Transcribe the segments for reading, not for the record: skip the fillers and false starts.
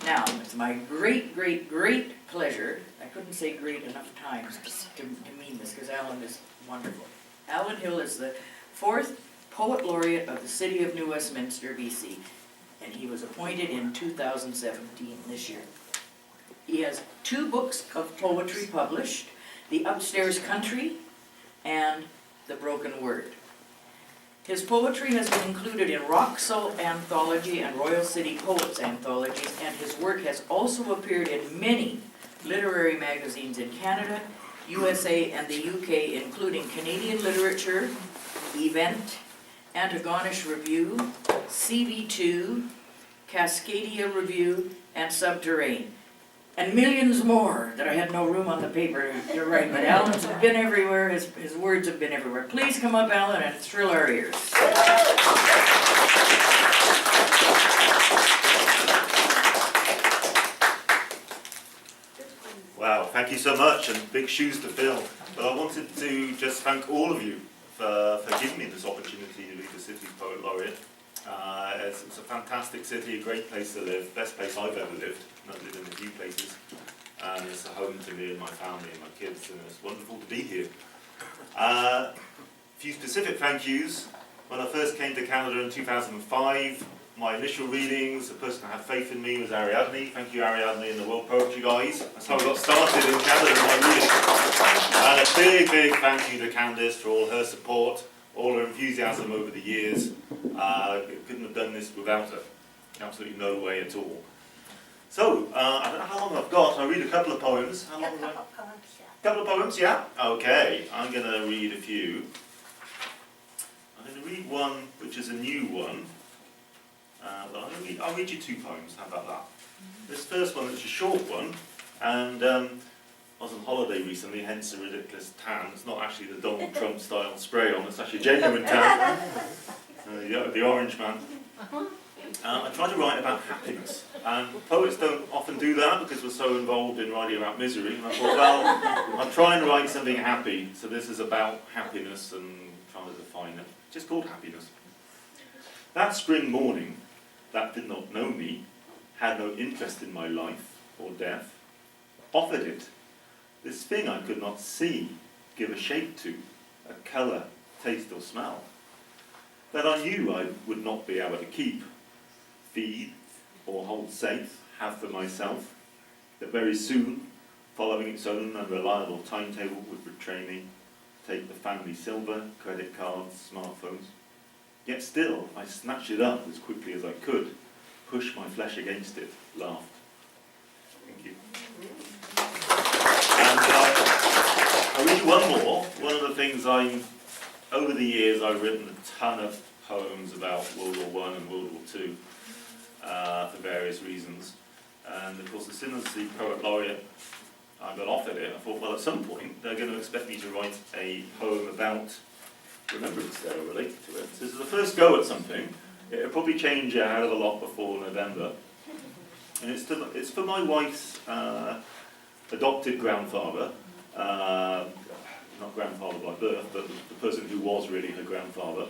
Now, it's my great, great, great pleasure, I couldn't say great enough times to mean this, because Alan is wonderful. Alan Hill is the 4th Poet Laureate of the City of New Westminster, BC, and he was appointed in 2017, this year. He has 2 books of poetry published, The Upstairs Country and The Broken Word. His poetry has been included in Rock Salt Anthology and Royal City Poets Anthologies, and his work has also appeared in many literary magazines in Canada, USA, and the UK, including Canadian Literature, Event, Antagonish Review, CV2, Cascadia Review, and Subterrane. And millions more that I had no room on the paper to write, but Alan's been everywhere, his words have been everywhere. Please come up, Alan, and thrill our ears. Wow, thank you so much, and big shoes to fill. But I wanted to just thank all of you for giving me this opportunity to be the city's Poet Laureate. It's a fantastic city, a great place to live, best place I've ever lived. I've lived in a few places, and it's a home to me and my family and my kids, and it's wonderful to be here. A few specific thank yous. When I first came to Canada in 2005, my initial readings, the person who had faith in me was Ariadne. Thank you, Ariadne and the World Poetry Guys. That's how I got started in Canada in my reading. And a big, big thank you to Candice for all her support, all her enthusiasm over the years. Couldn't have done this without her. Absolutely no way at all. So, I don't know how long I've got. I'll read a couple of poems. How long have I? Couple of poems, yeah? Okay, I'm going to read a few. I'm going to read one which is a new one. I'll read you 2 poems, how about that? This first one is a short one, and I was on holiday recently, hence the ridiculous tan. It's not actually the Donald Trump style spray on, it's actually a genuine tan. The orange man. I try to write about happiness, and poets don't often do that because we're so involved in writing about misery. And I thought, well, I'll try and write something happy. So this is about happiness and trying to define it. It's just called happiness. That spring morning, that did not know me, had no interest in my life or death, offered it, this thing I could not see, give a shape to, a colour, taste or smell, that I knew I would not be able to keep, feed or hold safe, have for myself, that very soon, following its own unreliable timetable, would betray me, take the family silver, credit cards, smartphones. Yet still, I snatched it up as quickly as I could, pushed my flesh against it, laughed. Thank you. And I'll read you one more. One of the things over the years, I've written a ton of poems about World War I and World War II for various reasons. And of course, as soon as the Poet Laureate, I got offered it, I thought, well, at some point, they're going to expect me to write a poem about remembrance there related to it. So this is the first go at something. It'll probably change a hell of a lot before November. And it's for my wife's adopted grandfather, not grandfather by birth, but the person who was really her grandfather,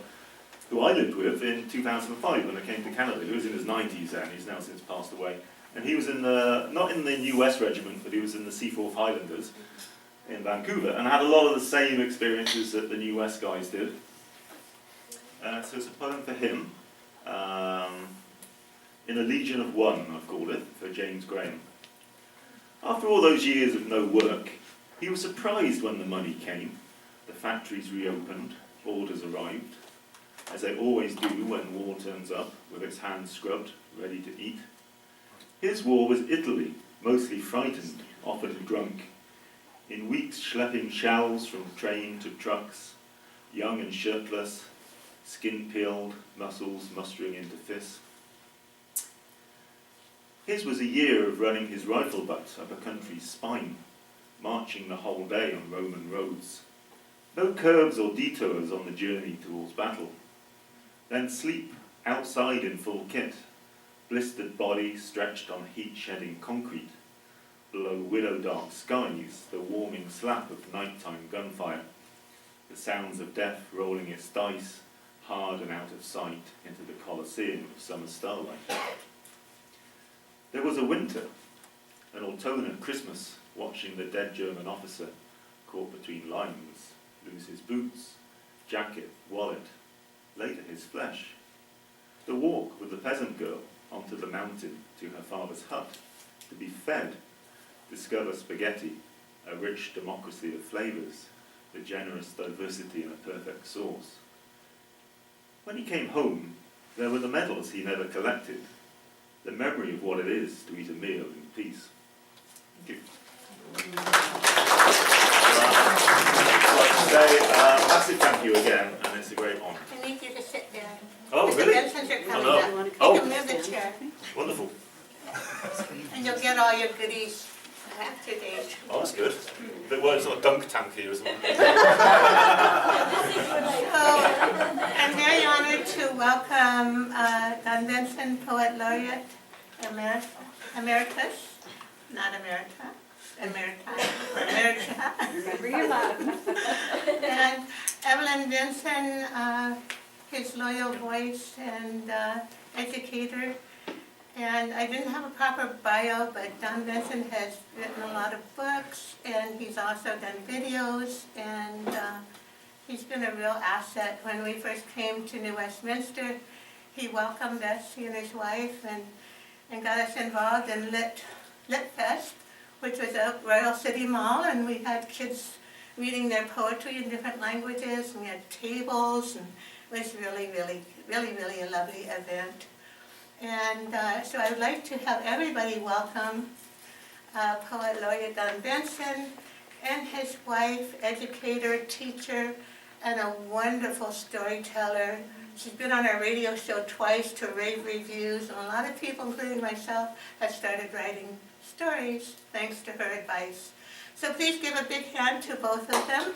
who I lived with in 2005 when I came to Canada. He was in his 90s then, he's now since passed away. And he was not in the US regiment, but he was in the Seaforth Highlanders in Vancouver, and had a lot of the same experiences that the New West guys did. So it's a poem for him, in a Legion of One, I've called it, for James Graham. After all those years of no work, he was surprised when the money came, the factories reopened, orders arrived, as they always do when war turns up, with its hands scrubbed, ready to eat. His war was Italy, mostly frightened, often drunk, in weeks schlepping shells from train to trucks, young and shirtless, skin peeled, muscles mustering into fists. His was a year of running his rifle butt up a country's spine, marching the whole day on Roman roads. No curves or detours on the journey towards battle. Then sleep, outside in full kit, blistered body stretched on heat-shedding concrete, below widow-dark skies, the warming slap of nighttime gunfire, the sounds of death rolling its dice, hard and out of sight, into the Colosseum of summer starlight. There was a winter, an autumn Christmas, watching the dead German officer, caught between lines, lose his boots, jacket, wallet, later his flesh. The walk with the peasant girl onto the mountain to her father's hut, to be fed, discover spaghetti, a rich democracy of flavours, the generous diversity in a perfect sauce. When he came home, there were the medals he never collected, the memory of what it is to eat a meal in peace. Thank you. I'd like to say a massive thank you again, and it's a great honour. I need you to sit down. Oh, Mr. really? Benson's are coming no. up. You Oh. can move the chair, Wonderful. and you'll get all your goodies after date. Oh, that's good. But well, it's not a dunk tank here, isn't it? So, I'm very honored to welcome Don Benson, Poet Laureate Emeritus, not Emerita, Emerita. Remember your Latin. And Evelyn Benson, his loyal voice and educator. And I didn't have a proper bio, but Don Benson has written a lot of books, and he's also done videos, and he's been a real asset. When we first came to New Westminster, he welcomed us, he and his wife, and got us involved in Lit Fest, which was at Royal City Mall, and we had kids reading their poetry in different languages, and we had tables, and it was really a lovely event. And so I would like to have everybody welcome Poet Laureate Don Benson and his wife, educator, teacher, and a wonderful storyteller. She's been on our radio show twice to rave reviews, and a lot of people, including myself, have started writing stories thanks to her advice. So please give a big hand to both of them.